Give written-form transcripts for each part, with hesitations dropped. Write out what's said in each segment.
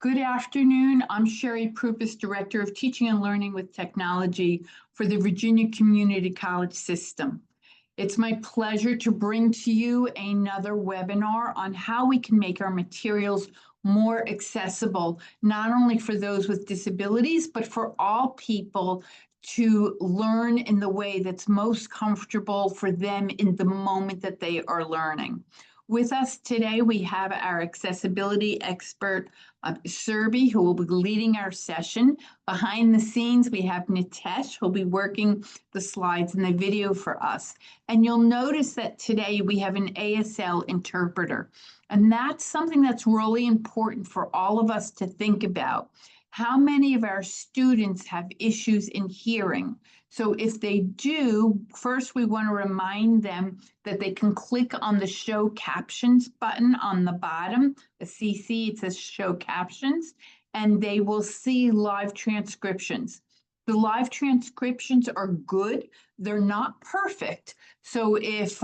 Good afternoon. I'm Sherry Prupis, Director of Teaching and Learning with Technology for the Virginia Community College System. It's my pleasure to bring to you another webinar on how we can make our materials more accessible, not only for those with disabilities, but for all people to learn in the way that's most comfortable for them in the moment that they are learning. With us today, we have our accessibility expert, Surbi, who will be leading our session. Behind the scenes, we have Nitesh, who will be working the slides and the video for us. And you'll notice that today we have an ASL interpreter. And that's something that's really important for all of us to think about. How many of our students have issues in hearing? So if they do, first we want to remind them that they can click on the Show Captions button on the bottom, the CC, it says Show Captions, and they will see live transcriptions. The live transcriptions are good. They're not perfect. So if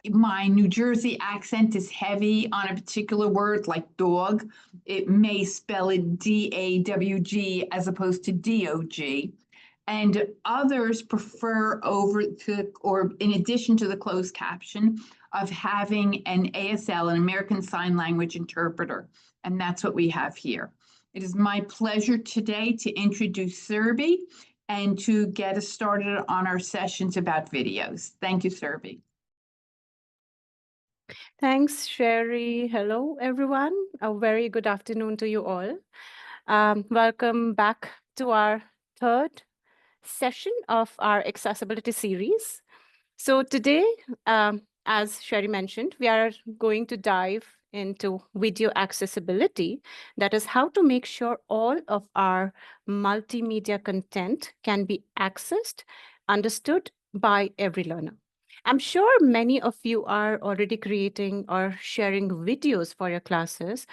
my New Jersey accent is heavy on a particular word like dog, it may spell it D-A-W-G as opposed to D-O-G. And others prefer in addition to the closed caption, of having an ASL, an American Sign Language interpreter. And that's what we have here. It is my pleasure today to introduce Surbi and to get us started on our sessions about videos. Thank you, Surbi. Thanks, Sherry. Hello, everyone. A very good afternoon to you all. Welcome back to our third session of our accessibility series. So today, as Sherry mentioned, we are going to dive into video accessibility. That is how to make sure all of our multimedia content can be accessed, understood by every learner. I'm sure many of you are already creating or sharing videos for your classes.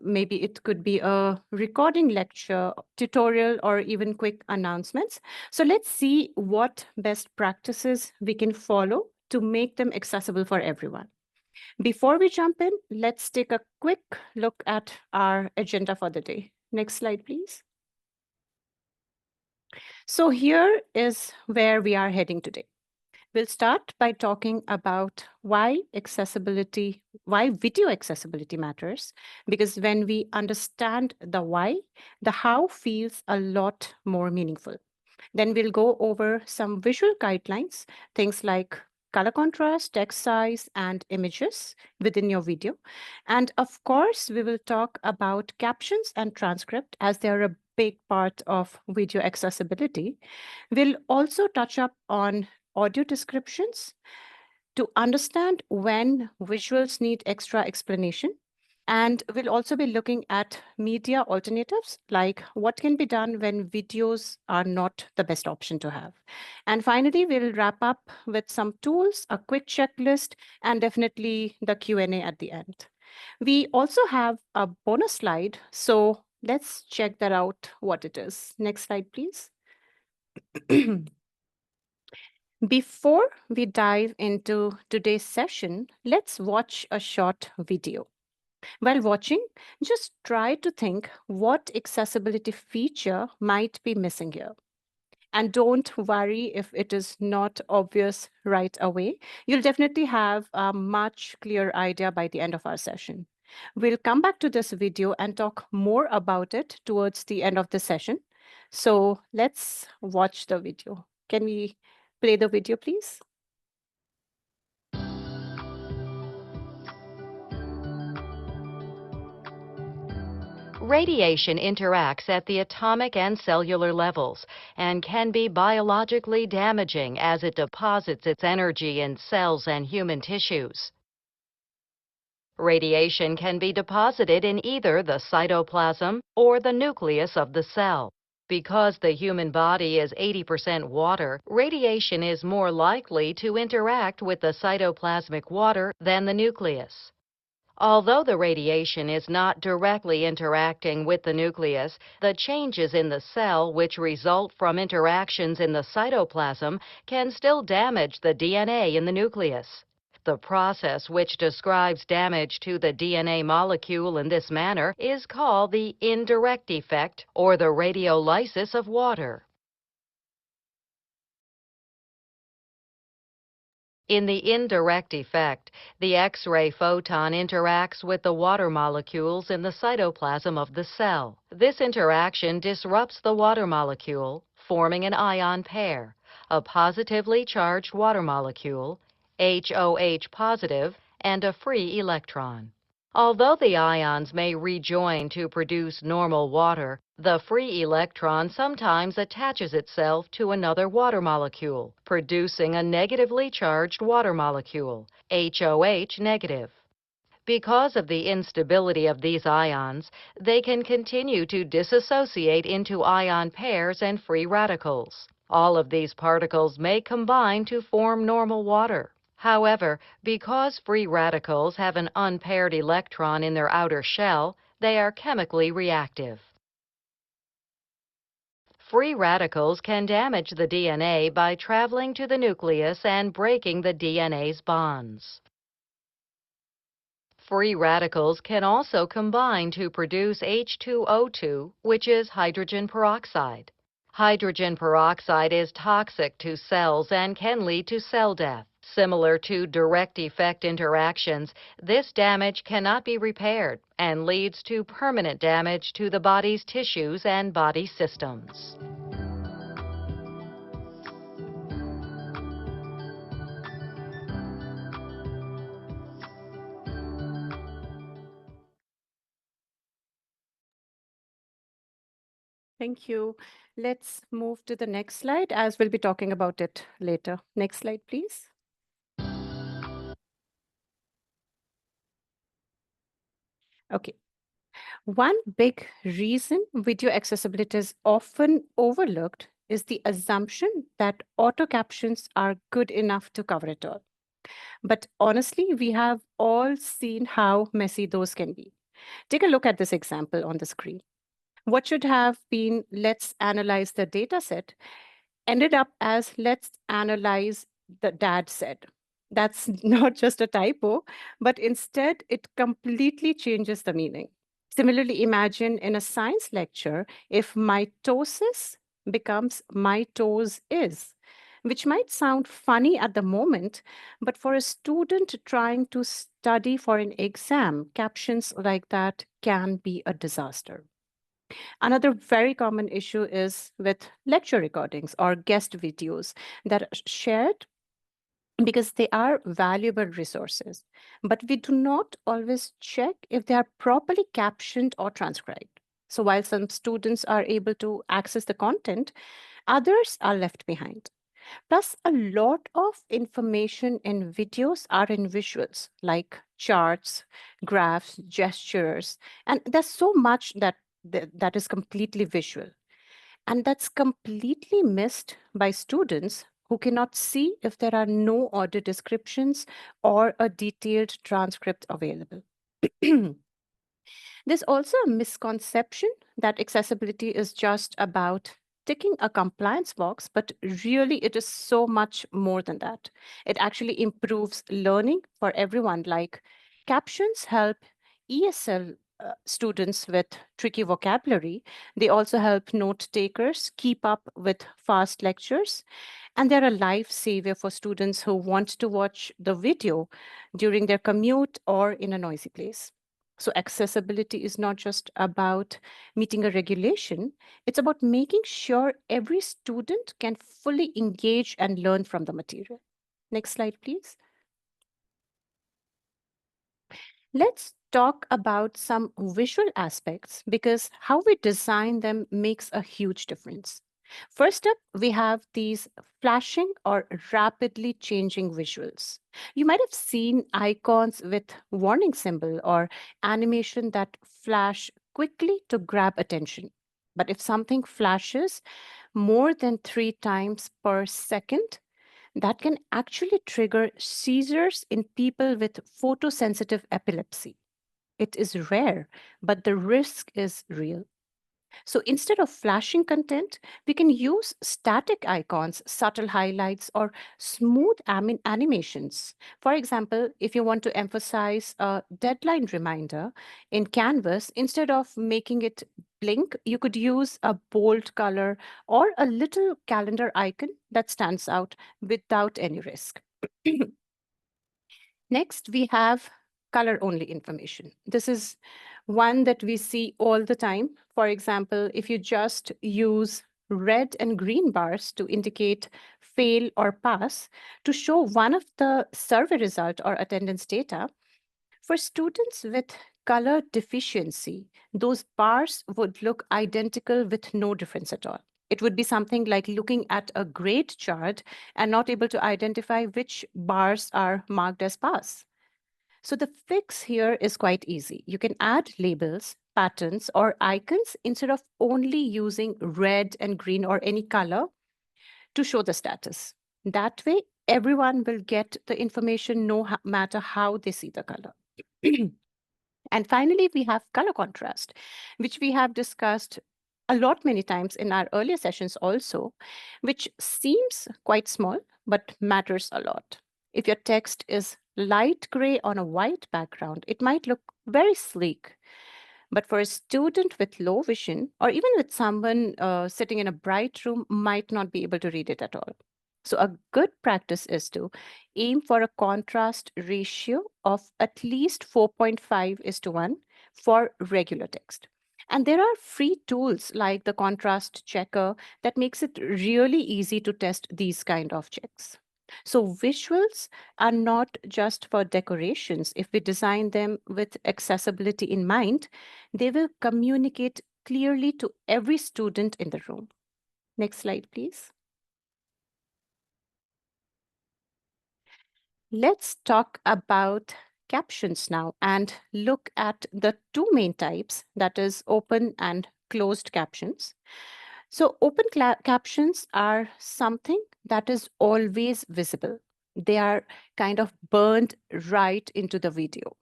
Maybe it could be a recording lecture, tutorial, or even quick announcements. So let's see what best practices we can follow to make them accessible for everyone. Before we jump in, let's take a quick look at our agenda for the day. Next slide, please. So here is where we are heading today. We'll start by talking about why video accessibility matters, because when we understand the why, the how feels a lot more meaningful. Then we'll go over some visual guidelines, things like color contrast, text size, and images within your video. And of course, we will talk about captions and transcript as they're a big part of video accessibility. We'll also touch up on audio descriptions to understand when visuals need extra explanation. And we'll also be looking at media alternatives, like what can be done when videos are not the best option to have. And finally, we'll wrap up with some tools, a quick checklist, and definitely the Q&A at the end. We also have a bonus slide, so let's check that out, what it is. Next slide, please. Before we dive into today's session, let's watch a short video. While watching, just try to think what accessibility feature might be missing here. And don't worry if it is not obvious right away. You'll definitely have a much clearer idea by the end of our session. We'll come back to this video and talk more about it towards the end of the session. So let's watch the video. Can we play the video, please? Radiation interacts at the atomic and cellular levels and can be biologically damaging as it deposits its energy in cells and human tissues. Radiation can be deposited in either the cytoplasm or the nucleus of the cell. Because the human body is 80% water, radiation is more likely to interact with the cytoplasmic water than the nucleus. Although the radiation is not directly interacting with the nucleus, the changes in the cell which result from interactions in the cytoplasm can still damage the DNA in the nucleus. The process which describes damage to the DNA molecule in this manner is called the indirect effect or the radiolysis of water. In the indirect effect, the X-ray photon interacts with the water molecules in the cytoplasm of the cell. This interaction disrupts the water molecule, forming an ion pair, a positively charged water molecule, HOH positive, and a free electron. Although the ions may rejoin to produce normal water, the free electron sometimes attaches itself to another water molecule, producing a negatively charged water molecule, HOH negative. Because of the instability of these ions, they can continue to dissociate into ion pairs and free radicals. All of these particles may combine to form normal water. However, because free radicals have an unpaired electron in their outer shell, they are chemically reactive. Free radicals can damage the DNA by traveling to the nucleus and breaking the DNA's bonds. Free radicals can also combine to produce H2O2, which is hydrogen peroxide. Hydrogen peroxide is toxic to cells and can lead to cell death. Similar to direct effect interactions, this damage cannot be repaired and leads to permanent damage to the body's tissues and body systems. Thank you. Let's move to the next slide as we'll be talking about it later. Next slide, please. Okay. One big reason video accessibility is often overlooked is the assumption that auto captions are good enough to cover it all. But honestly, we have all seen how messy those can be. Take a look at this example on the screen. What should have been let's analyze the data set ended up as let's analyze the dad said. That's not just a typo, but instead it completely changes the meaning. Similarly, imagine in a science lecture if mitosis becomes mitose is, which might sound funny at the moment, but for a student trying to study for an exam, captions like that can be a disaster. Another very common issue is with lecture recordings or guest videos that are shared because they are valuable resources, but we do not always check if they are properly captioned or transcribed. So while some students are able to access the content, others are left behind. Plus, a lot of information in videos are in visuals like charts, graphs, gestures, and there's so much that is completely visual. And that's completely missed by students who cannot see if there are no audio descriptions or a detailed transcript available. There's also a misconception that accessibility is just about ticking a compliance box, but really it is so much more than that. It actually improves learning for everyone, like captions help ESL students with tricky vocabulary. They also help note takers keep up with fast lectures. And they're a lifesaver for students who want to watch the video during their commute or in a noisy place. So accessibility is not just about meeting a regulation, it's about making sure every student can fully engage and learn from the material. Next slide, please. Let's talk about some visual aspects because how we design them makes a huge difference. First up, we have these flashing or rapidly changing visuals. You might have seen icons with warning symbol or animation that flash quickly to grab attention. But if something flashes more than 3 times per second, that can actually trigger seizures in people with photosensitive epilepsy. It is rare, but the risk is real. So instead of flashing content, we can use static icons, subtle highlights, or smooth animations. For example, if you want to emphasize a deadline reminder in Canvas, instead of making it blink, you could use a bold color or a little calendar icon that stands out without any risk. Next, we have color-only information. This is one that we see all the time. For example, if you just use red and green bars to indicate fail or pass to show one of the survey result or attendance data, for students with color deficiency, those bars would look identical with no difference at all. It would be something like looking at a grade chart and not able to identify which bars are marked as pass. So the fix here is quite easy. You can add labels, patterns, or icons instead of only using red and green or any color to show the status. That way, everyone will get the information no matter how they see the color. And finally, we have color contrast, which we have discussed a lot many times in our earlier sessions also, which seems quite small, but matters a lot. If your text is light gray on a white background, it might look very sleek. But for a student with low vision, or even with someone sitting in a bright room, might not be able to read it at all. So a good practice is to aim for a contrast ratio of at least 4.5:1 for regular text. And there are free tools like the contrast checker that makes it really easy to test these kind of checks. So visuals are not just for decorations. If we design them with accessibility in mind, they will communicate clearly to every student in the room. Next slide, please. Let's talk about captions now and look at the two main types, that is open and closed captions. So open captions are something that is always visible. They are kind of burned right into the video.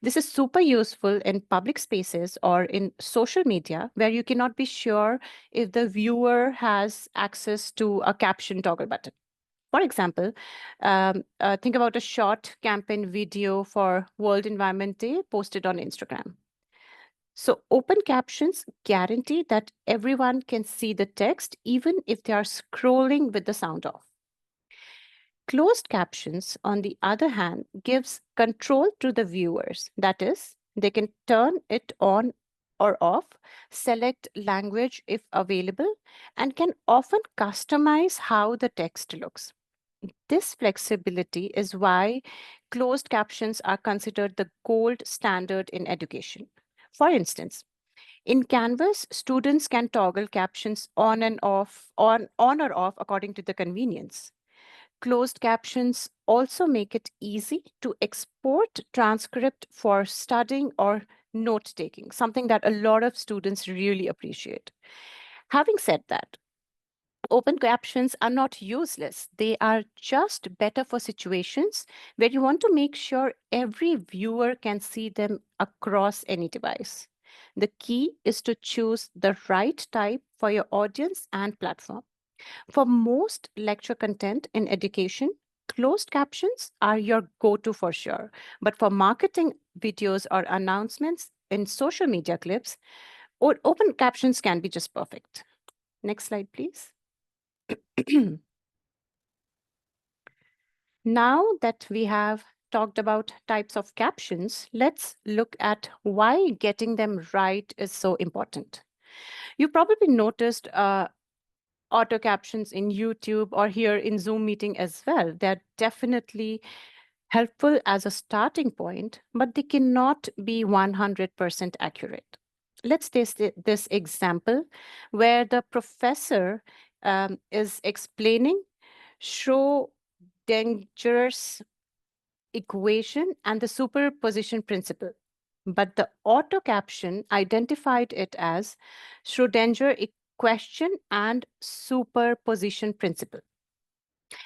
This is super useful in public spaces or in social media where you cannot be sure if the viewer has access to a caption toggle button. For example, think about a short campaign video for World Environment Day posted on Instagram. So open captions guarantee that everyone can see the text even if they are scrolling with the sound off. Closed captions, on the other hand, gives control to the viewers. That is, they can turn it on or off, select language if available, and can often customize how the text looks. This flexibility is why closed captions are considered the gold standard in education. For instance, in Canvas, students can toggle captions on and off, on or off according to the convenience. Closed captions also make it easy to export transcript for studying or note taking, something that a lot of students really appreciate. Having said that, open captions are not useless. They are just better for situations where you want to make sure every viewer can see them across any device. The key is to choose the right type for your audience and platform. For most lecture content in education, closed captions are your go-to for sure. But for marketing videos or announcements in social media clips, open captions can be just perfect. Next slide, please. Now that we have talked about types of captions, let's look at why getting them right is so important. You probably noticed auto captions in YouTube or here in Zoom meeting as well. They're definitely helpful as a starting point, but they cannot be 100% accurate. Let's take this example where the professor is explaining Schrodinger's equation and the superposition principle. But the auto caption identified it as Schrodinger question and superposition principle.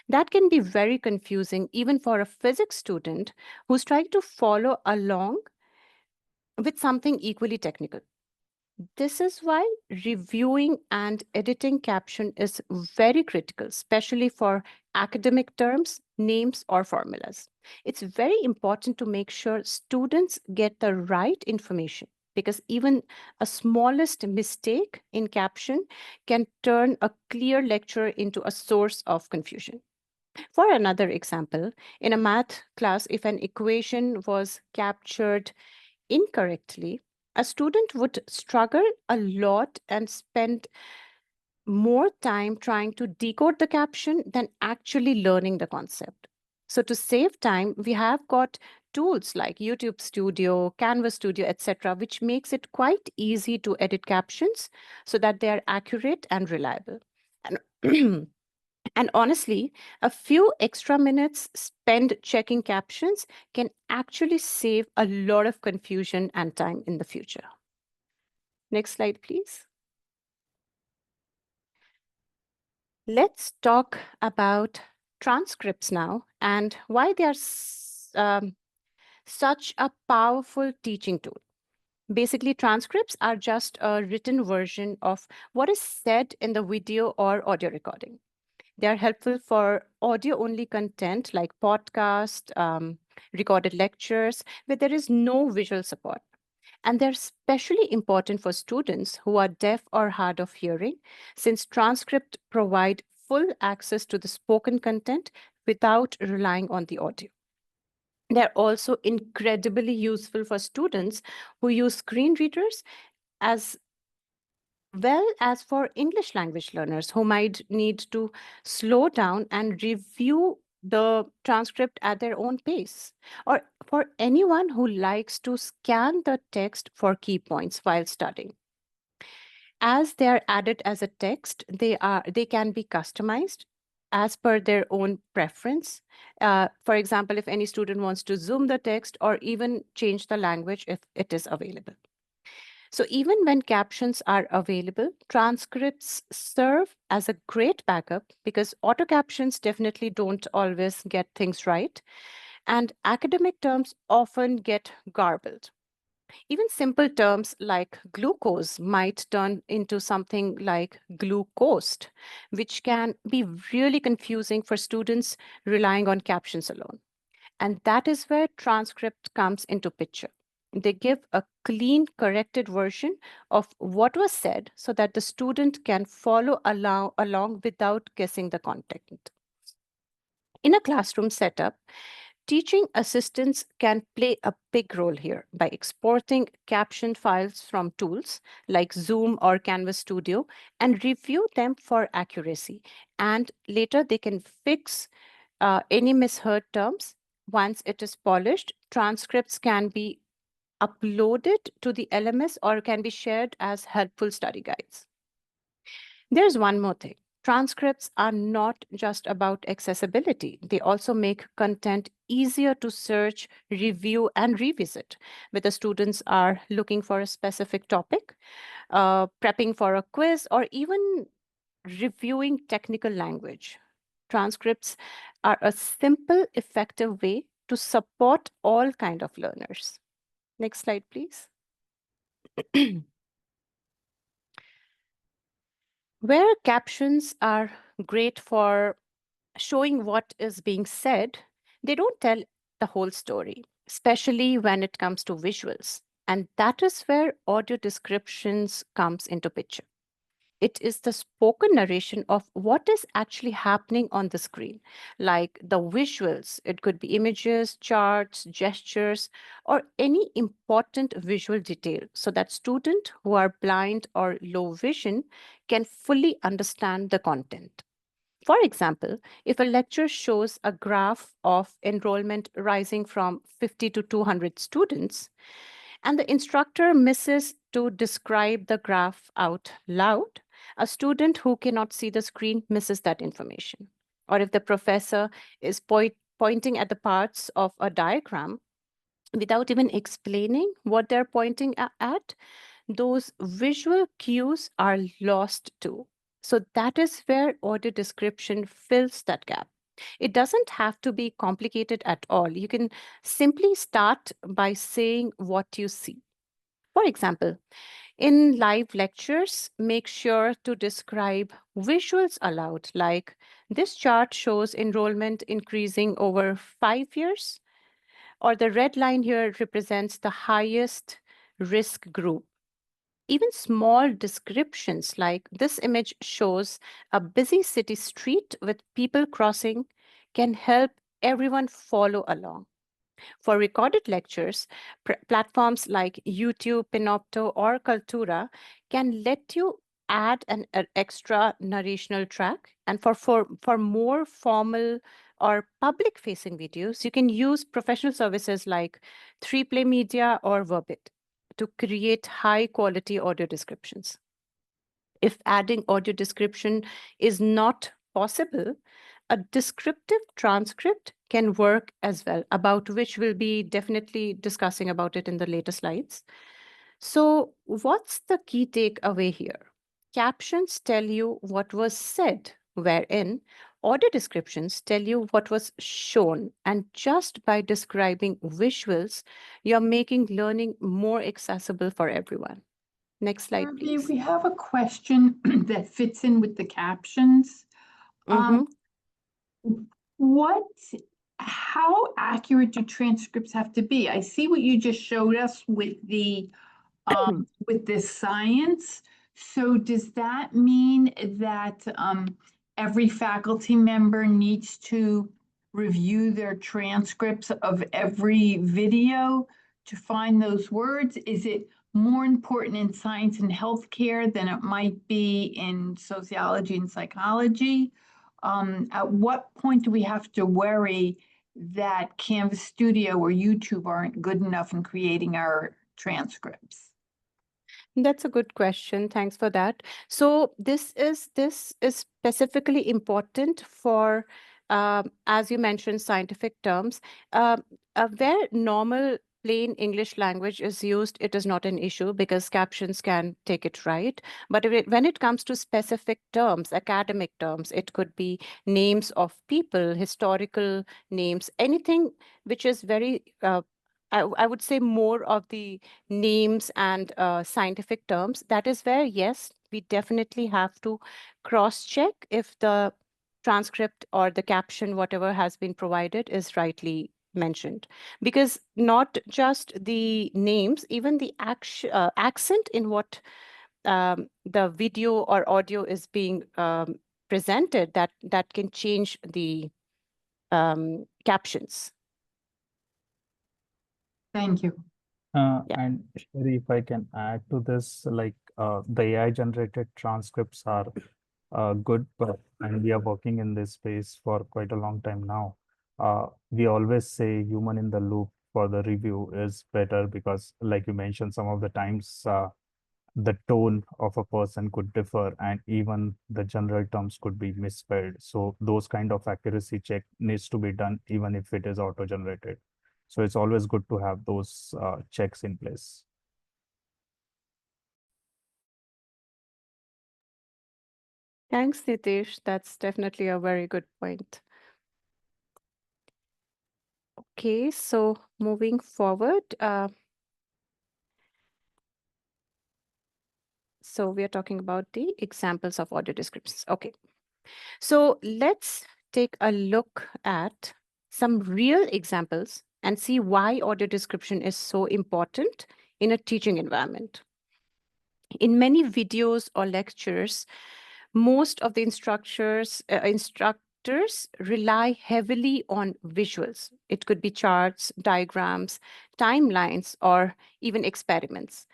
That can be very confusing even for a physics student who's trying to follow along with something equally technical. This is why reviewing and editing caption is very critical, especially for academic terms, names, or formulas. It's very important to make sure students get the right information because even a smallest mistake in caption can turn a clear lecture into a source of confusion. For another example, in a math class, if an equation was captured incorrectly, a student would struggle a lot and spend more time trying to decode the caption than actually learning the concept. So to save time, we have got tools like YouTube Studio, Canvas Studio, etc., which makes it quite easy to edit captions so that they are accurate and reliable. And And honestly, a few extra minutes spent checking captions can actually save a lot of confusion and time in the future. Next slide, please. Let's talk about transcripts now and why they are such a powerful teaching tool. Basically, transcripts are just a written version of what is said in the video or audio recording. They are helpful for audio-only content like podcast, recorded lectures, where there is no visual support. And they're especially important for students who are deaf or hard of hearing, since transcripts provide full access to the spoken content without relying on the audio. They're also incredibly useful for students who use screen readers as well as for English language learners who might need to slow down and review the transcript at their own pace, or for anyone who likes to scan the text for key points while studying. As they are added as a text, they can be customized as per their own preference. For example, if any student wants to zoom the text or even change the language if it is available. So even when captions are available, transcripts serve as a great backup because auto captions definitely don't always get things right, and academic terms often get garbled. Even simple terms like glucose might turn into something like glucosed, which can be really confusing for students relying on captions alone. And that is where transcript comes into picture. They give a clean, corrected version of what was said so that the student can follow along without guessing the content. In a classroom setup, teaching assistants can play a big role here by exporting caption files from tools like Zoom or Canvas Studio and review them for accuracy. And later they can fix any misheard terms. Once it is polished, transcripts can be uploaded to the LMS or can be shared as helpful study guides. There's one more thing. Transcripts are not just about accessibility. They also make content easier to search, review, and revisit. Whether students are looking for a specific topic, prepping for a quiz, or even reviewing technical language. Transcripts are a simple, effective way to support all kinds of learners. Next slide, please. Where captions are great for showing what is being said, they don't tell the whole story, especially when it comes to visuals. And that is where audio descriptions comes into picture. It is the spoken narration of what is actually happening on the screen, like the visuals. It could be images, charts, gestures, or any important visual detail so that students who are blind or low vision can fully understand the content. For example, if a lecture shows a graph of enrollment rising from 50 to 200 students, and the instructor misses to describe the graph out loud, a student who cannot see the screen misses that information. Or if the professor is pointing at the parts of a diagram without even explaining what they're pointing at, those visual cues are lost too. So that is where audio description fills that gap. It doesn't have to be complicated at all. You can simply start by saying what you see. For example, In live lectures, make sure to describe visuals aloud, like this chart shows enrollment increasing over 5 years, or the red line here represents the highest risk group. Even small descriptions like this image shows a busy city street with people crossing can help everyone follow along. For recorded lectures, platforms like YouTube, Panopto, or Kaltura can let you add an extra narrational track. And for more formal or public-facing videos, you can use professional services like 3Play Media or Verbit to create high-quality audio descriptions. If adding audio description is not possible, a descriptive transcript can work as well, about which we'll be definitely discussing about it in the later slides. So what's the key takeaway here? Captions tell you what was said, wherein audio descriptions tell you what was shown. And just by describing visuals, you're making learning more accessible for everyone. Next slide, Harvey, please. we have a question that fits in with the captions. How accurate do transcripts have to be? I see what you just showed us with the with this science. So does that mean that every faculty member needs to review their transcripts of every video to find those words? Is it more important in science and healthcare than it might be in sociology and psychology? At what point do we have to worry that Canvas Studio or YouTube aren't good enough in creating our transcripts? That's a good question. Thanks for that. So this is specifically important for, as you mentioned, scientific terms. Where normal plain English language is used, it is not an issue because captions can take it right. But when it comes to specific terms, academic terms, it could be names of people, historical names, anything which is very I would say more of the names and scientific terms. That is where, yes, we definitely have to cross-check if the transcript or the caption, whatever has been provided, is rightly mentioned. Because not just the names, even the accent in what the video or audio is being presented, that can change the captions. Thank you. Yeah. And Sherry, if I can add to this, like the AI generated transcripts are good, and we are working in this space for quite a long time now. We always say human in the loop for the review is better because, like you mentioned, some of the times the tone of a person could differ and even the general terms could be misspelled. So those kind of accuracy check needs to be done even if it is auto-generated. So it's always good to have those checks in place. Thanks, Nitish. That's definitely a very good point. Okay, so moving forward, so we are talking about the examples of audio descriptions. Okay, so let's take a look at some real examples and see why audio description is so important in a teaching environment. In many videos or lectures, most of the instructors rely heavily on visuals. It could be charts, diagrams, timelines, or even experiments.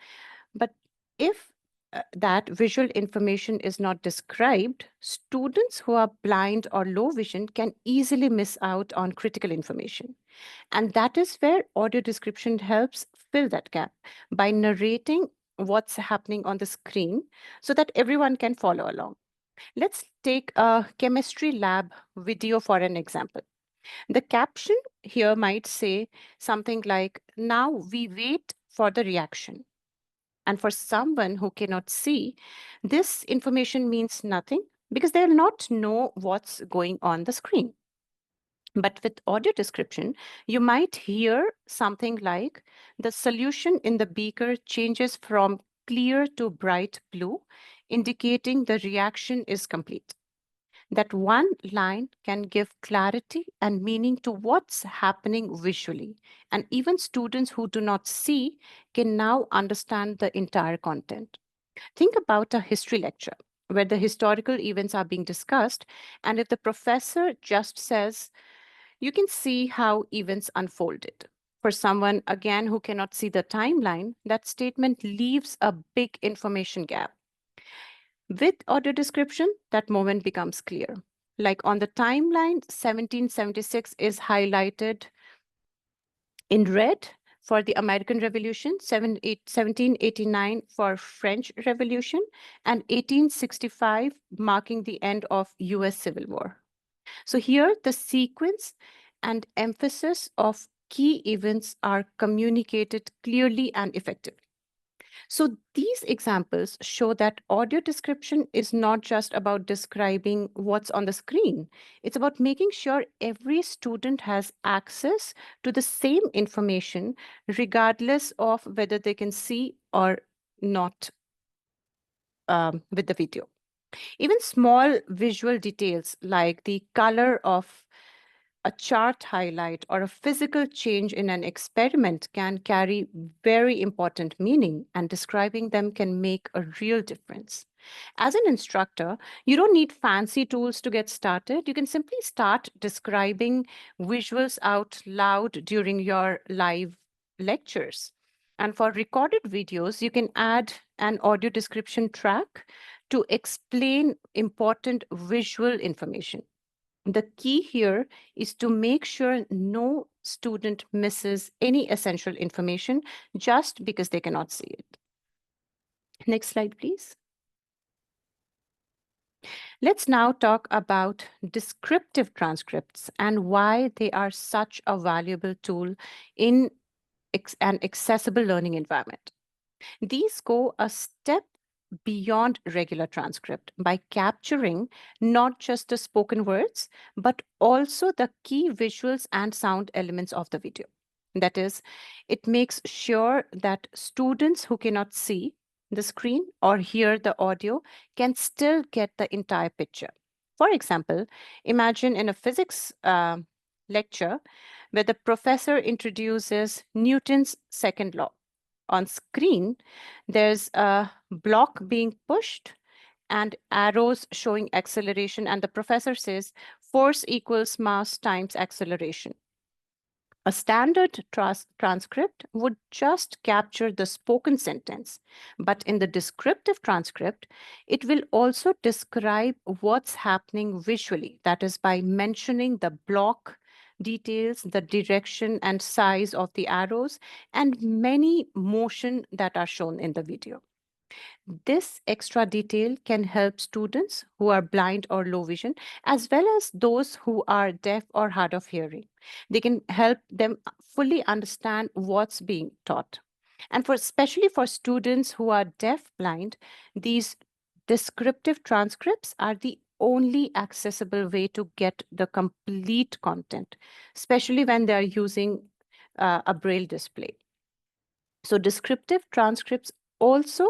But if that visual information is not described, students who are blind or low vision can easily miss out on critical information. And that is where audio description helps fill that gap by narrating what's happening on the screen so that everyone can follow along. Let's take a chemistry lab video for an example. The caption here might say something like, "Now we wait for the reaction." And for someone who cannot see, this information means nothing because they'll not know what's going on the screen. But with audio description, you might hear something like, "The solution in the beaker changes from clear to bright blue, indicating the reaction is complete. That one line can give clarity and meaning to what's happening visually. And even students who do not see can now understand the entire content. Think about a history lecture where the historical events are being discussed, and if the professor just says, you can see how events unfolded. For someone, again, who cannot see the timeline, that statement leaves a big information gap. With audio description, that moment becomes clear. Like on the timeline, 1776 is highlighted in red for the American Revolution, 1789 for French Revolution, and 1865 marking the end of US Civil War. So here the sequence and emphasis of key events are communicated clearly and effectively. So these examples show that audio description is not just about describing what's on the screen. It's about making sure every student has access to the same information, regardless of whether they can see or not with the video. Even small visual details like the color of a chart highlight or a physical change in an experiment can carry very important meaning, and describing them can make a real difference. As an instructor, you don't need fancy tools to get started. You can simply start describing visuals out loud during your live lectures. And for recorded videos, you can add an audio description track to explain important visual information. The key here is to make sure no student misses any essential information just because they cannot see it. Next slide, please. Let's now talk about descriptive transcripts and why they are such a valuable tool in an accessible learning environment. These go a step beyond regular transcript by capturing not just the spoken words, but also the key visuals and sound elements of the video. That is, it makes sure that students who cannot see the screen or hear the audio can still get the entire picture. For example, imagine in a physics lecture where the professor introduces Newton's second law. On screen, there's a block being pushed and arrows showing acceleration, and the professor says force equals mass times acceleration. A standard transcript would just capture the spoken sentence, but in the descriptive transcript, it will also describe what's happening visually. That is by mentioning the block details, the direction and size of the arrows, and many motion that are shown in the video. This extra detail can help students who are blind or low vision, as well as those who are deaf or hard of hearing. They can help them fully understand what's being taught. And especially for students who are deaf blind, these descriptive transcripts are the only accessible way to get the complete content, especially when they are using a braille display. So descriptive transcripts also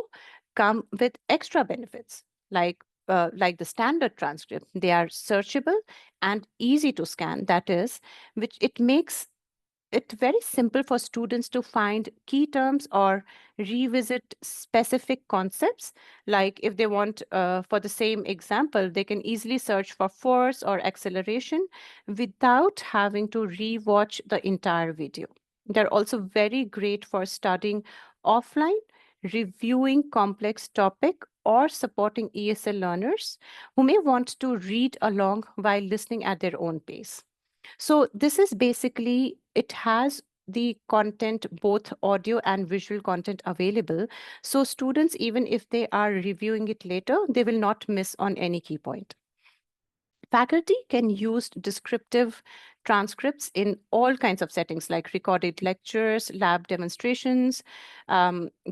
come with extra benefits like the standard transcript. They are searchable and easy to scan. That is, which it makes it very simple for students to find key terms or revisit specific concepts. Like if they want, for the same example, they can easily search for force or acceleration without having to rewatch the entire video. They're also very great for studying offline, reviewing complex topic, or supporting ESL learners who may want to read along while listening at their own pace. So this is basically, it has the content, both audio and visual content available. So students, even if they are reviewing it later, they will not miss on any key point. Faculty can use descriptive transcripts in all kinds of settings like recorded lectures, lab demonstrations,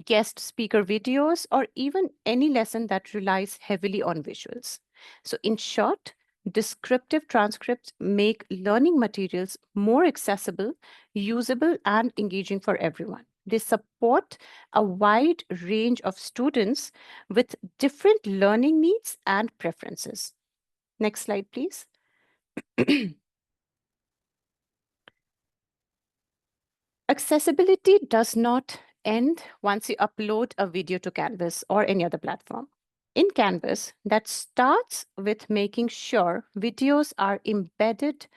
guest speaker videos, or even any lesson that relies heavily on visuals. So in short, descriptive transcripts make learning materials more accessible, usable, and engaging for everyone. They support a wide range of students with different learning needs and preferences. Next slide, please. Accessibility does not end once you upload a video to Canvas or any other platform. In Canvas, that starts with making sure videos are embedded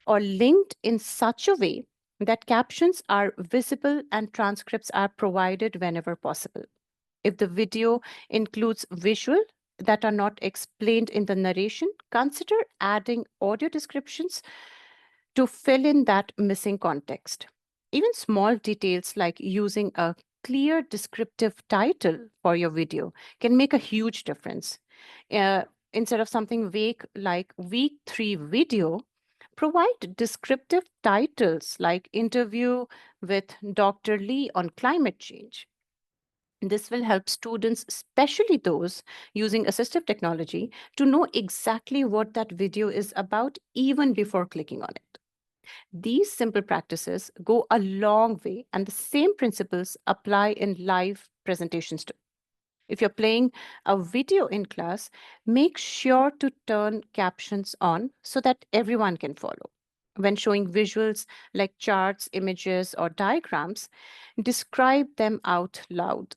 or linked in such a way that captions are visible and transcripts are provided whenever possible. If the video includes visual that are not explained in the narration, consider adding audio descriptions to fill in that missing context. Even small details like using a clear descriptive title for your video can make a huge difference. Instead of something vague like Week 3 video, provide descriptive titles like Interview with Dr. Lee on Climate Change. This will help students, especially those using assistive technology, to know exactly what that video is about even before clicking on it. These simple practices go a long way, and the same principles apply in live presentations too. If you're playing a video in class, make sure to turn captions on so that everyone can follow. When showing visuals like charts, images, or diagrams, describe them out loud.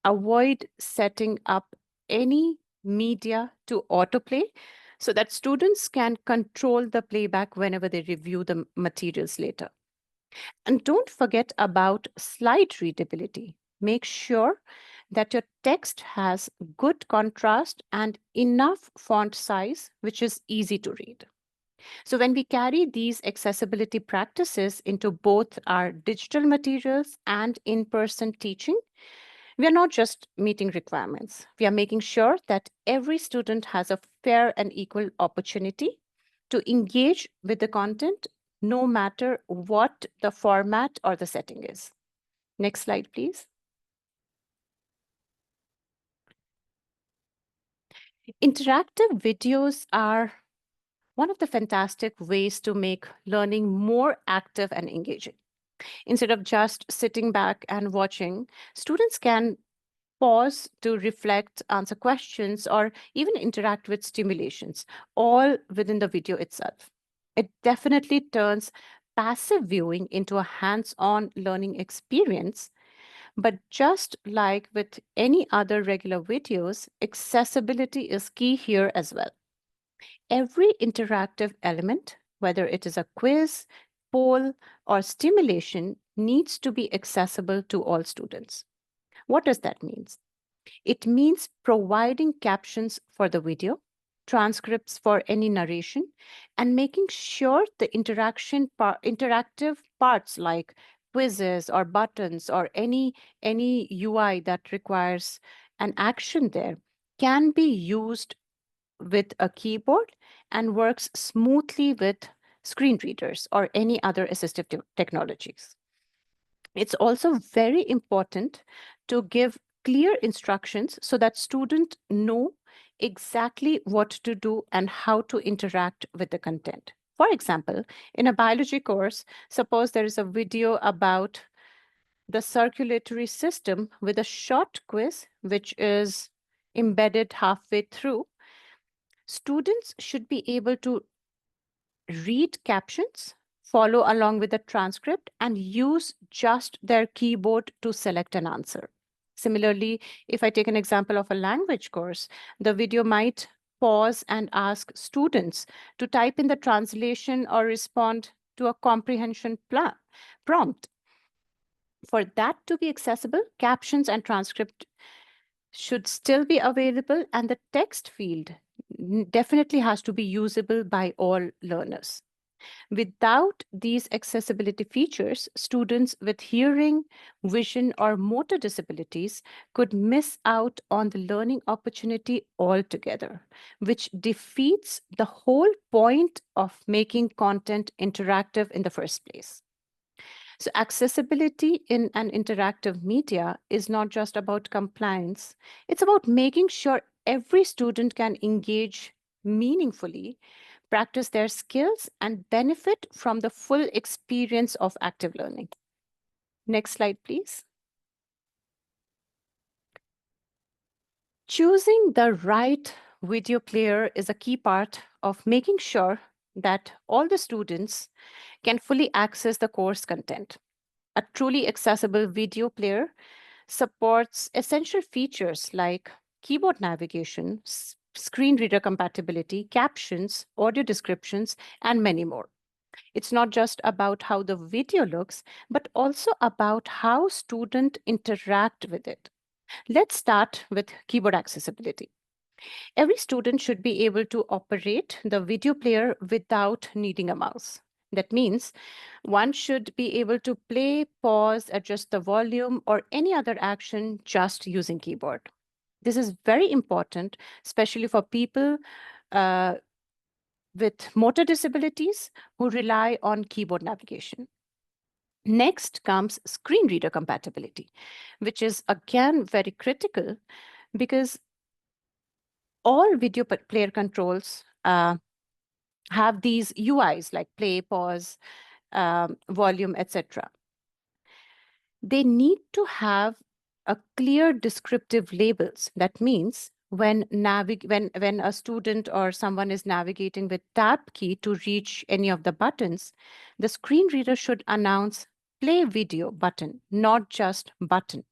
Avoid setting up any media to autoplay so that students can control the playback whenever they review the materials later. And don't forget about slide readability. Make sure that your text has good contrast and enough font size, which is easy to read. So when we carry these accessibility practices into both our digital materials and in-person teaching, we are not just meeting requirements. We are making sure that every student has a fair and equal opportunity to engage with the content, no matter what the format or the setting is. Next slide, please. Interactive videos are one of the fantastic ways to make learning more active and engaging. Instead of just sitting back and watching, students can pause to reflect, answer questions, or even interact with stimulations, all within the video itself. It definitely turns passive viewing into a hands-on learning experience. But just like with any other regular videos, accessibility is key here as well. Every interactive element, whether it is a quiz, poll, or stimulation, needs to be accessible to all students. What does that mean? It means providing captions for the video, transcripts for any narration, and making sure the interactive parts like quizzes or buttons or any UI that requires an action there can be used with a keyboard and works smoothly with screen readers or any other assistive technologies. It's also very important to give clear instructions so that students know exactly what to do and how to interact with the content. For example, in a biology course, suppose there is a video about the circulatory system with a short quiz, which is embedded halfway through. Students should be able to read captions, follow along with the transcript, and use just their keyboard to select an answer. Similarly, if I take an example of a language course, the video might pause and ask students to type in the translation or respond to a comprehension prompt. For that to be accessible, captions and transcript should still be available, and the text field definitely has to be usable by all learners. Without these accessibility features, students with hearing, vision, or motor disabilities could miss out on the learning opportunity altogether, which defeats the whole point of making content interactive in the first place. So accessibility in an interactive media is not just about compliance, it's about making sure every student can engage meaningfully, practice their skills, and benefit from the full experience of active learning. Next slide, please. Choosing the right video player is a key part of making sure that all the students can fully access the course content. A truly accessible video player supports essential features like keyboard navigation, screen reader compatibility, captions, audio descriptions, and many more. It's not just about how the video looks, but also about how students interact with it. Let's start with keyboard accessibility. Every student should be able to operate the video player without needing a mouse. That means one should be able to play, pause, adjust the volume, or any other action just using keyboard. This is very important, especially for people with motor disabilities who rely on keyboard navigation. Next comes screen reader compatibility, which is again very critical because all video player controls have these UIs like play, pause, volume, etc. They need to have a clear descriptive labels. That means when a student or someone is navigating with tab key to reach any of the buttons, the screen reader should announce play video button, not just button.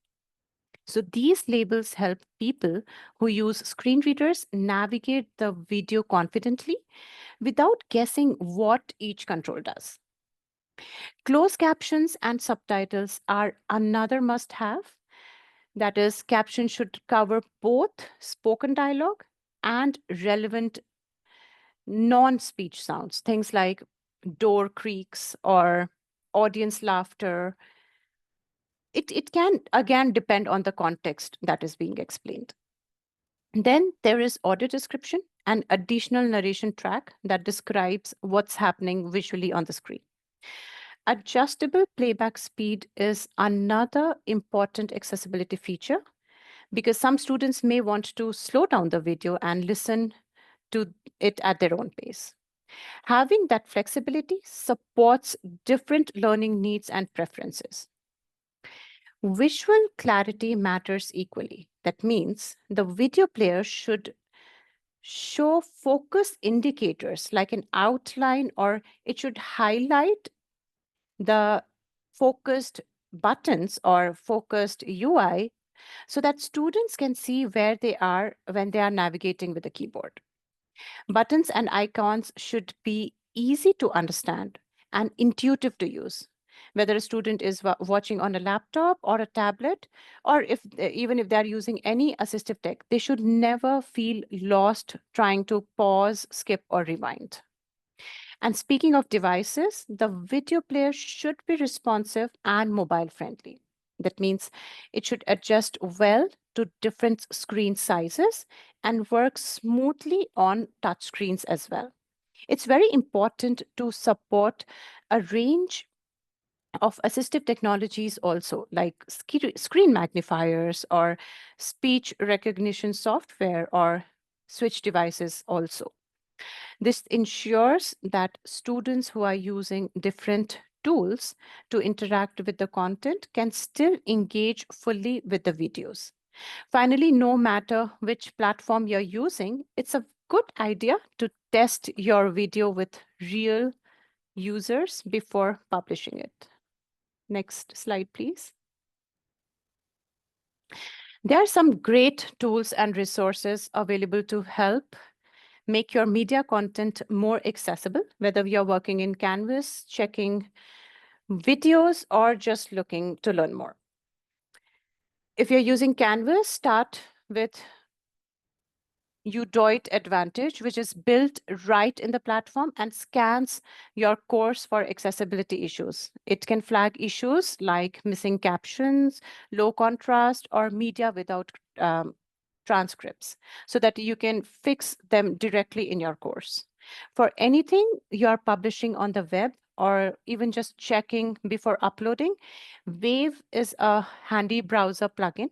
So these labels help people who use screen readers navigate the video confidently without guessing what each control does. Closed captions and subtitles are another must-have. That is, captions should cover both spoken dialogue and relevant non-speech sounds, things like door creaks or audience laughter. It can, again, depend on the context that is being explained. Then there is audio description, an additional narration track that describes what's happening visually on the screen. Adjustable playback speed is another important accessibility feature because some students may want to slow down the video and listen to it at their own pace. Having that flexibility supports different learning needs and preferences. Visual clarity matters equally. That means the video player should show focus indicators like an outline, or it should highlight the focused buttons or focused UI so that students can see where they are when they are navigating with the keyboard. Buttons and icons should be easy to understand and intuitive to use. Whether a student is watching on a laptop or a tablet, or even if they're using any assistive tech, they should never feel lost trying to pause, skip, or rewind. And speaking of devices, the video player should be responsive and mobile friendly. That means it should adjust well to different screen sizes and work smoothly on touchscreens as well. It's very important to support a range of assistive technologies also, like screen magnifiers or speech recognition software or switch devices also. This ensures that students who are using different tools to interact with the content can still engage fully with the videos. Finally, no matter which platform you're using, it's a good idea to test your video with real users before publishing it. Next slide, please. There are some great tools and resources available to help make your media content more accessible, whether you're working in Canvas, checking videos, or just looking to learn more. If you're using Canvas, start with UDOIT Advantage, which is built right in the platform and scans your course for accessibility issues. It can flag issues like missing captions, low contrast, or media without transcripts so that you can fix them directly in your course. For anything you're publishing on the web or even just checking before uploading, Wave is a handy browser plugin.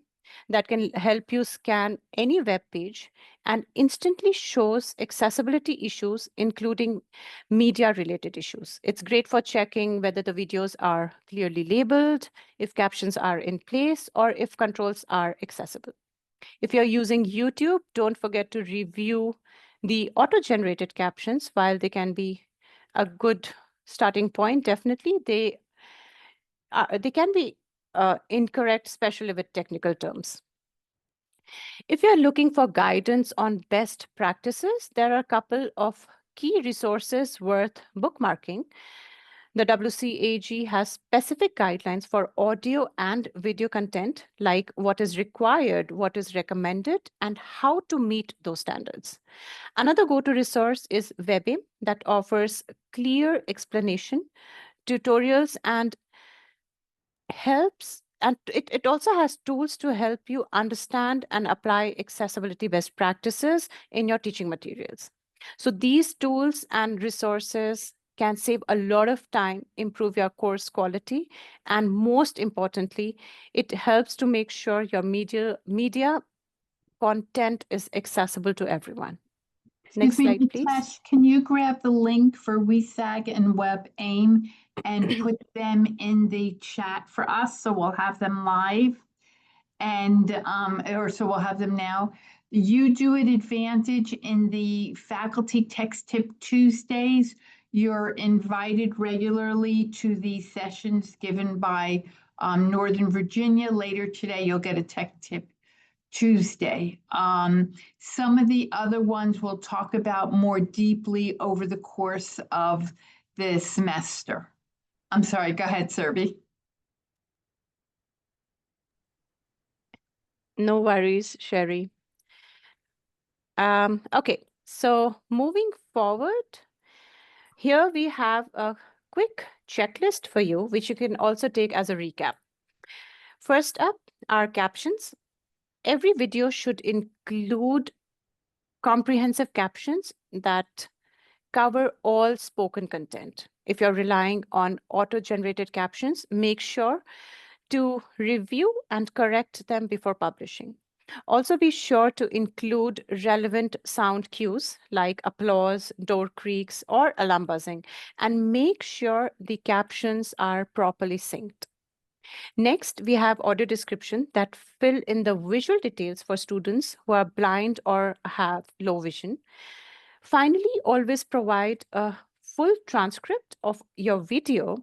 that can help you scan any web page and instantly shows accessibility issues, including media-related issues. It's great for checking whether the videos are clearly labeled, if captions are in place, or if controls are accessible. If you're using YouTube, don't forget to review the auto-generated captions. While they can be a good starting point, definitely, they can be incorrect, especially with technical terms. If you're looking for guidance on best practices, there are a couple of key resources worth bookmarking. The WCAG has specific guidelines for audio and video content, like what is required, what is recommended, and how to meet those standards. Another go-to resource is WebAIM that offers clear explanation, tutorials, and it also has tools to help you understand and apply accessibility best practices in your teaching materials. So these tools and resources can save a lot of time, improve your course quality, and most importantly, it helps to make sure your media content is accessible to everyone. Next Excuse me, slide, please. Nitesh, can you grab the link for WeSag and WebAIM and put them in the chat for us, so we'll have them live? And, or so we'll have them now. You do an advantage in the faculty text tip Tuesdays. You're invited regularly to the sessions given by Northern Virginia. Later today, you'll get a tech tip Tuesday. Some of the other ones we'll talk about more deeply over the course of the semester. I'm sorry, go ahead, Surbi. No worries, Sherry. Okay, so moving forward, here we have a quick checklist for you, which you can also take as a recap. First up are captions. Every video should include comprehensive captions that cover all spoken content. If you're relying on auto-generated captions, make sure to review and correct them before publishing. Also, be sure to include relevant sound cues like applause, door creaks, or alarm buzzing, and make sure the captions are properly synced. Next, we have audio description that fill in the visual details for students who are blind or have low vision. Finally, always provide a full transcript of your video,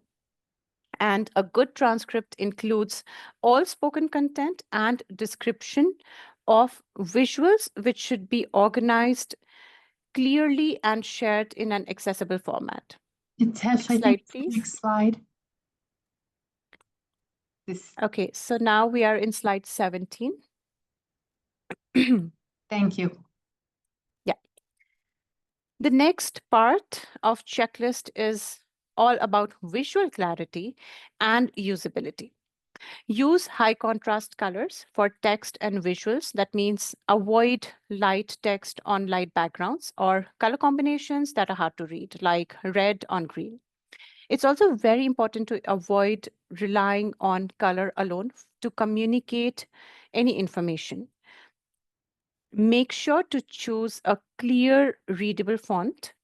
and a good transcript includes all spoken content and description of visuals, which should be organized clearly and shared in an accessible format. Nitesh, I Slide, think please. next slide. This, Okay, so now we are in slide 17. thank you. The next part of checklist is all about visual clarity and usability. Use high contrast colors for text and visuals. That means avoid light text on light backgrounds or color combinations that are hard to read, like red on green. It's also very important to avoid relying on color alone to communicate any information. Make sure to choose a clear, readable font.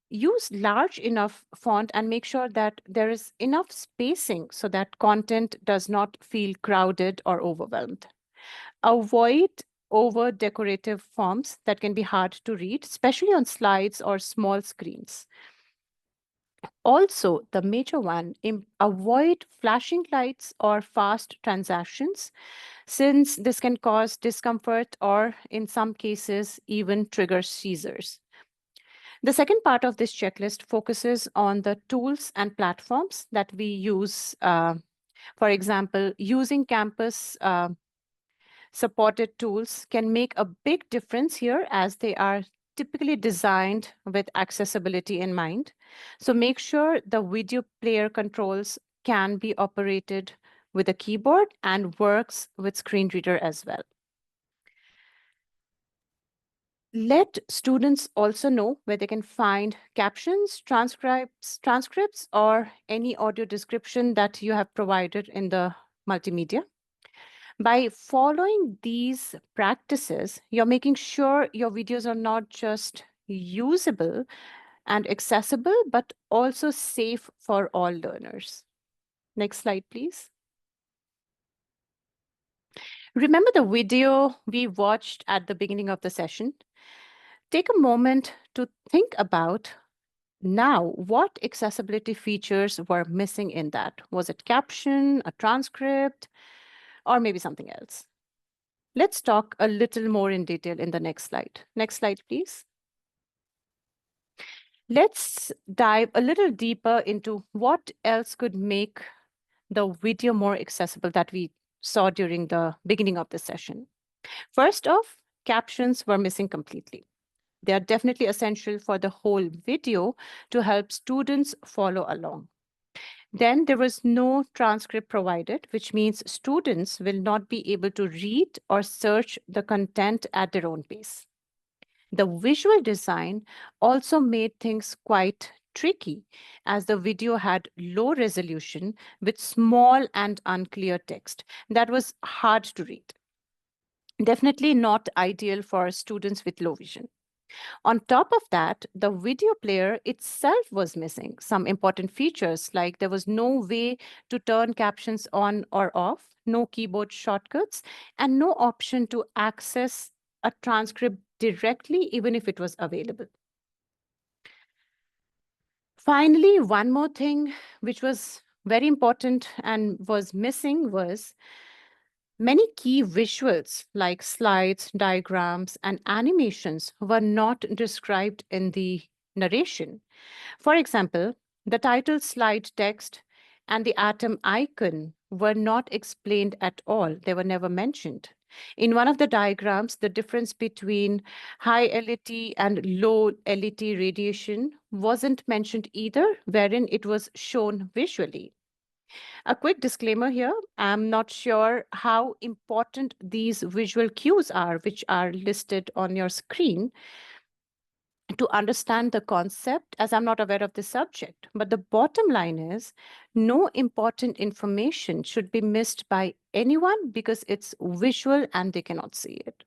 Use large enough font and make sure that there is enough spacing so that content does not feel crowded or overwhelmed. Avoid over decorative fonts that can be hard to read, especially on slides or small screens. Also, the major one, avoid flashing lights or fast transactions, since this can cause discomfort or, in some cases, even trigger seizures. The second part of this checklist focuses on the tools and platforms that we use. For example, using campus supported tools can make a big difference here, as they are typically designed with accessibility in mind. So make sure the video player controls can be operated with a keyboard and works with screen reader as well. Let students also know where they can find captions, transcripts, or any audio description that you have provided in the multimedia. By following these practices, you're making sure your videos are not just usable and accessible, but also safe for all learners. Next slide, please. Remember the video we watched at the beginning of the session? Take a moment to think about now what accessibility features were missing in that. Was it caption, a transcript, or maybe something else? Let's talk a little more in detail in the next slide. Next slide, please. Let's dive a little deeper into what else could make the video more accessible that we saw during the beginning of the session. First off, captions were missing completely. They are definitely essential for the whole video to help students follow along. Then there was no transcript provided, which means students will not be able to read or search the content at their own pace. The visual design also made things quite tricky, as the video had low resolution with small and unclear text that was hard to read. Definitely not ideal for students with low vision. On top of that, the video player itself was missing some important features, like there was no way to turn captions on or off, no keyboard shortcuts, and no option to access a transcript directly, even if it was available. Finally, one more thing which was very important and was missing was many key visuals like slides, diagrams, and animations were not described in the narration. For example, the title slide text and the atom icon were not explained at all. They were never mentioned. In one of the diagrams, the difference between high LET and low LET radiation wasn't mentioned either, wherein it was shown visually. A quick disclaimer here, I'm not sure how important these visual cues are, which are listed on your screen, to understand the concept, as I'm not aware of the subject. But the bottom line is, no important information should be missed by anyone because it's visual and they cannot see it.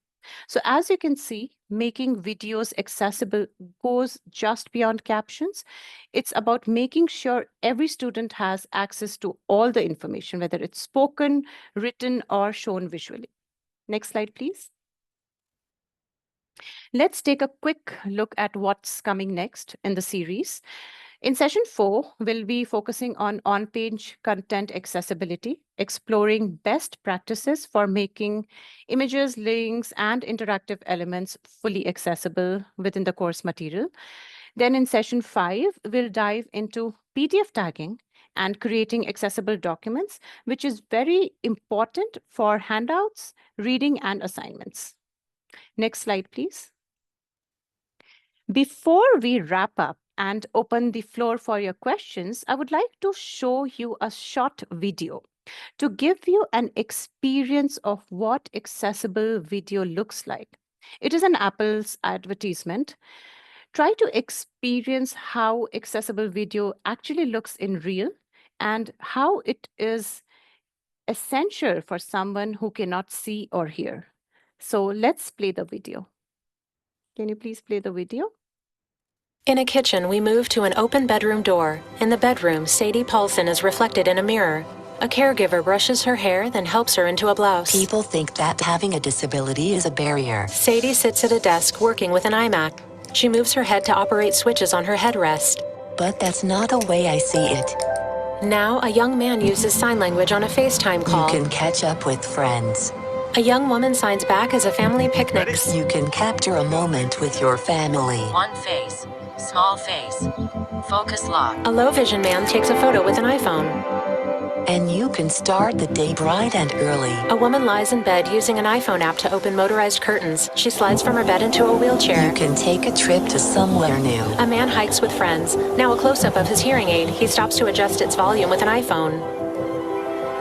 So as you can see, making videos accessible goes just beyond captions. It's about making sure every student has access to all the information, whether it's spoken, written, or shown visually. Next slide, please. Let's take a quick look at what's coming next in the series. In session 4, we'll be focusing on on-page content accessibility, exploring best practices for making images, links, and interactive elements fully accessible within the course material. Then in session 5, we'll dive into PDF tagging and creating accessible documents, which is very important for handouts, reading, and assignments. Next slide, please. Before we wrap up and open the floor for your questions, I would like to show you a short video to give you an experience of what accessible video looks like. It is an Apple's advertisement. Try to experience how accessible video actually looks in real and how it is essential for someone who cannot see or hear. So let's play the video. Can you please play the video? In a kitchen, we move to an open bedroom door. In the bedroom, Sadie Paulson is reflected in a mirror. A caregiver brushes her hair, then helps her into a blouse. People think that having a disability is a barrier. Sadie sits at a desk working with an iMac. She moves her head to operate switches on her headrest. But that's not the way I see it. Now, a young man uses sign language on a FaceTime call. You can catch up with friends. A young woman signs back as a family picnics. You can capture a moment with your family. One face, small face, focus lock. A low vision man takes a photo with an iPhone. And you can start the day bright and early. A woman lies in bed using an iPhone app to open motorized curtains. She slides from her bed into a wheelchair. You can take a trip to somewhere new. A man hikes with friends. Now a close-up of his hearing aid. He stops to adjust its volume with an iPhone.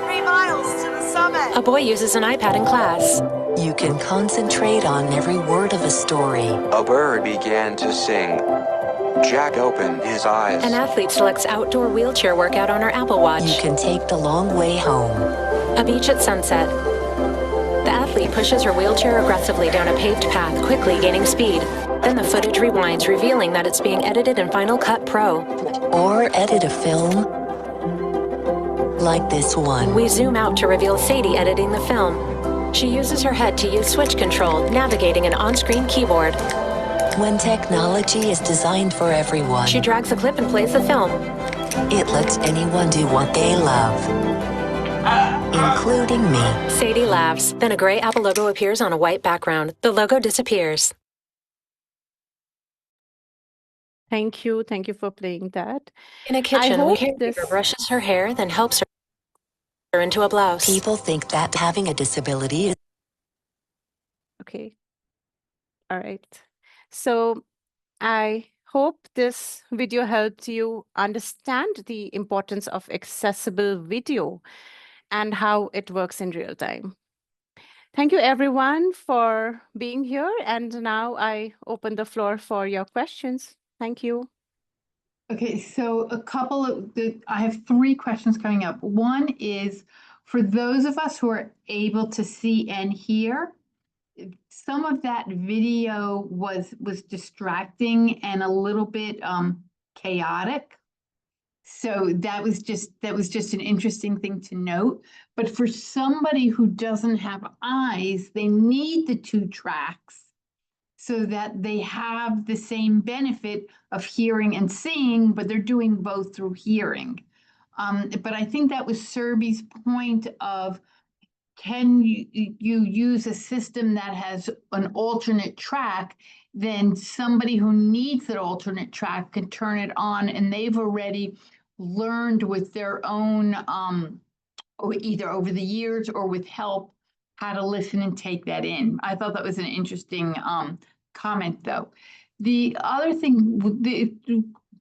3 miles to the summit. A boy uses an iPad in class. You can concentrate on every word of a story. A bird began to sing. Jack opened his eyes. An athlete selects outdoor wheelchair workout on her Apple Watch. You can take the long way home. A beach at sunset. pushes her wheelchair aggressively down a paved path, quickly gaining speed. Then the footage rewinds, revealing that it's being edited in Final Cut Pro. Or edit a film like this one. We zoom out to reveal Sadie editing the film. She uses her head to use switch control, navigating an on-screen keyboard. When technology is designed for everyone, She drags a clip and plays the film. it lets anyone do what they love, including me. Sadie laughs. Then a gray Apple logo appears on a white background. The logo disappears. Thank you. Thank you for playing that. In a kitchen, hope caregiver this- brushes her hair, then helps her into a blouse. People think that having a disability is Okay. All right. So I hope this video helped you understand the importance of accessible video and how it works in real time. Thank you everyone for being here. And now I open the floor for your questions. Thank you. Okay, so I have 3 questions coming up. One is for those of us who are able to see and hear, some of that video was distracting and a little bit chaotic. So that was just an interesting thing to note. But for somebody who doesn't have eyes, they need the 2 tracks so that they have the same benefit of hearing and seeing, but they're doing both through hearing. But I think that was Serbi's point of, can you use a system that has an alternate track, then somebody who needs that alternate track can turn it on, and they've already learned with their own, or either over the years or with help, how to listen and take that in. I thought that was an interesting comment, though. The other thing, the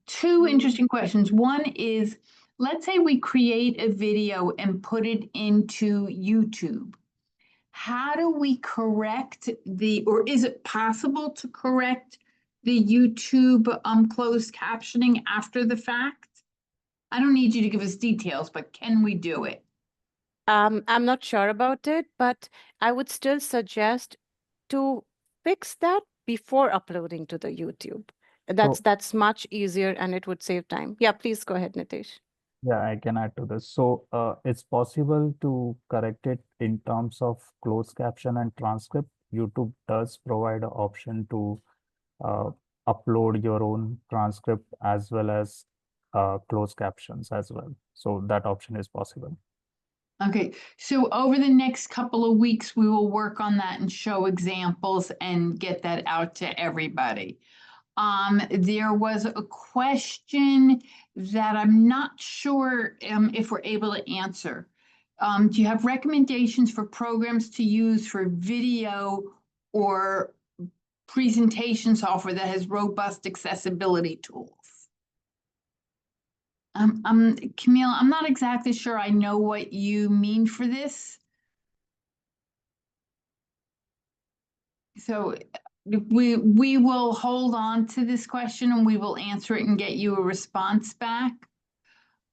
2 interesting questions. One is, let's say we create a video and put it into YouTube. How do we correct or is it possible to correct the YouTube closed captioning after the fact? I don't need you to give us details, but can we do it? I'm not sure about it, but I would still suggest to fix that before uploading to the YouTube. That's much easier and it would save time. Yeah, please go ahead, Nitesh. Yeah, I can add to this. So it's possible to correct it in terms of closed caption and transcript. YouTube does provide an option to upload your own transcript as well as closed captions as well. So that option is possible. Okay, so over the next couple of weeks, we will work on that and show examples and get that out to everybody. There was a question that I'm not sure if we're able to answer. Do you have recommendations for programs to use for video or presentation software that has robust accessibility tools? Camille, I'm not exactly sure I know what you mean for this. So we will hold on to this question and we will answer it and get you a response back.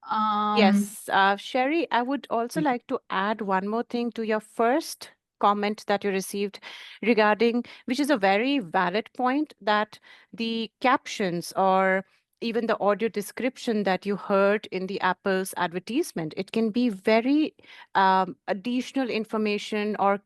Yes, Sherry, I would also like to add one more thing to your first comment that you received regarding, which is a very valid point, that the captions or even the audio description that you heard in the Apple's advertisement, it can be very additional information or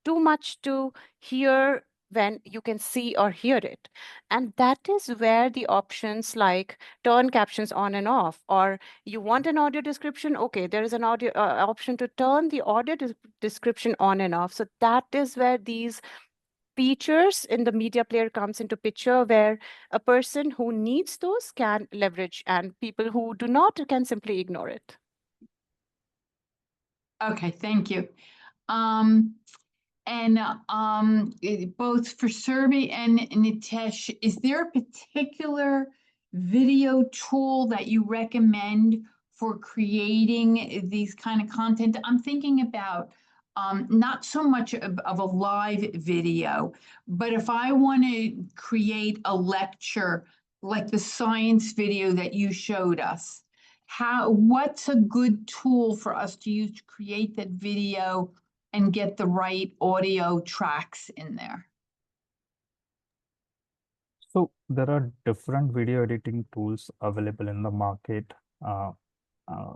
too much to hear when you can see or hear it. And that is where the options like turn captions on and off, or you want an audio description, okay, there is an audio option to turn the audio description on and off. So that is where these features in the media player comes into picture, where a person who needs those can leverage and people who do not can simply ignore it. Okay, thank you. Both for Serbi and Nitesh, is there a particular video tool that you recommend for creating these kind of content? I'm thinking about not so much of a live video, but if I want to create a lecture like the science video that you showed us, what's a good tool for us to use to create that video and get the right audio tracks in there. So there are different video editing tools available in the market,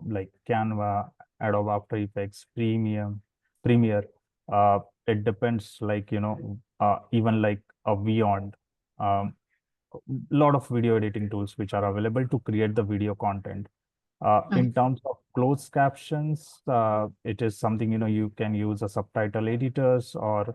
like Canva, Adobe After Effects, Premiere. It depends, like, even like a Vyond. Lot of video editing tools which are available to create the video content. In terms of closed captions, it is something, you can use a subtitle editors, or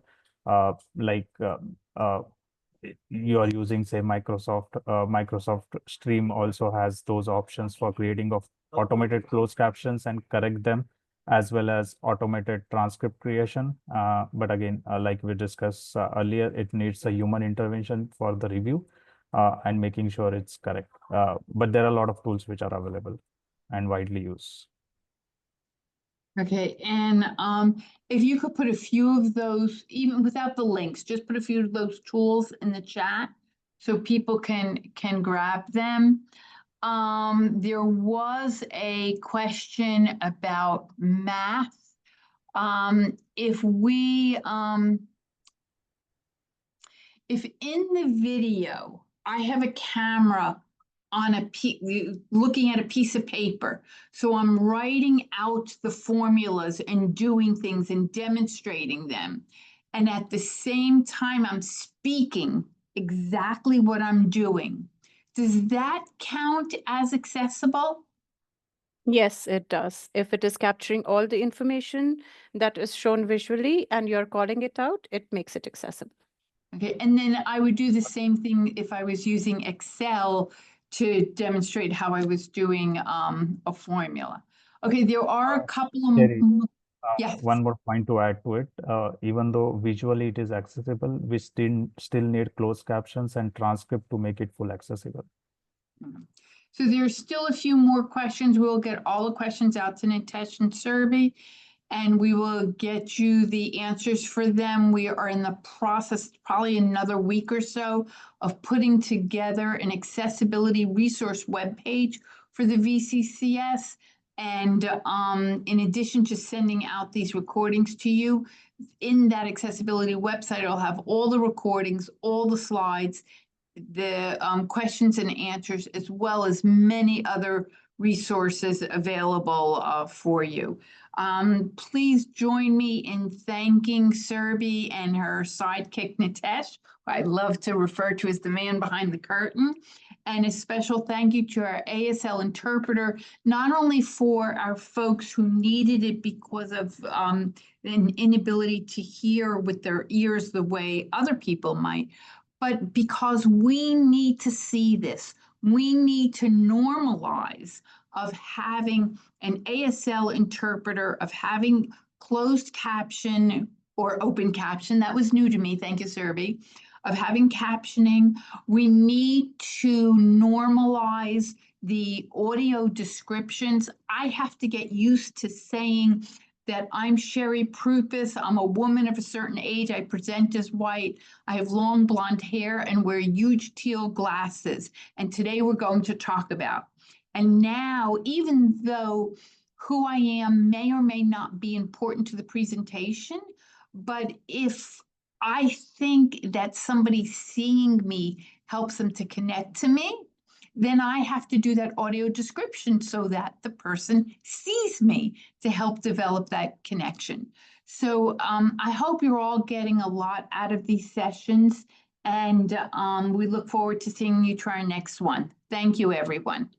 you are using, say, Microsoft Stream also has those options for creating of automated closed captions and correct them, as well as automated transcript creation. But again, like we discussed earlier, it needs a human intervention for the review and making sure it's correct. But there are a lot of tools which are available and widely used. Okay, and if you could put a few of those, even without the links, just put a few of those tools in the chat so people can grab them. There was a question about math. If in the video, I have a camera on looking at a piece of paper, so I'm writing out the formulas and doing things and demonstrating them, and at the same time I'm speaking exactly what I'm doing, does that count as accessible? Yes, it does. If it is capturing all the information that is shown visually and you're calling it out, it makes it accessible. Okay, and then I would do the same thing if I was using Excel to demonstrate how I was doing a formula. Okay, there are a couple of Sherry, yes. One more point to add to it. Even though visually it is accessible, we still need closed captions and transcript to make it full accessible. So there's still a few more questions. We'll get all the questions out to Nitesh and Surabhi, and we will get you the answers for them. We are in the process, probably another week or so, of putting together an accessibility resource webpage for the VCCS. And in addition to sending out these recordings to you, in that accessibility website, it'll have all the recordings, all the slides, the questions and answers, as well as many other resources available for you. Please join me in thanking Surabhi and her sidekick Nitesh, who I love to refer to as the man behind the curtain. And a special thank you to our ASL interpreter, not only for our folks who needed it because of an inability to hear with their ears the way other people might, but because we need to see this. We need to normalize of having an ASL interpreter, of having closed caption or open caption. That was new to me. Thank you, Surabhi. Of having captioning. We need to normalize the audio descriptions. I have to get used to saying that I'm Sherry Prupis. I'm a woman of a certain age. I present as white. I have long blonde hair and wear huge teal glasses. And today we're going to talk about. And now, even though who I am may or may not be important to the presentation, but if I think that somebody seeing me helps them to connect to me, then I have to do that audio description so that the person sees me to help develop that connection. So I hope you're all getting a lot out of these sessions, and we look forward to seeing you try our next one. Thank you, everyone.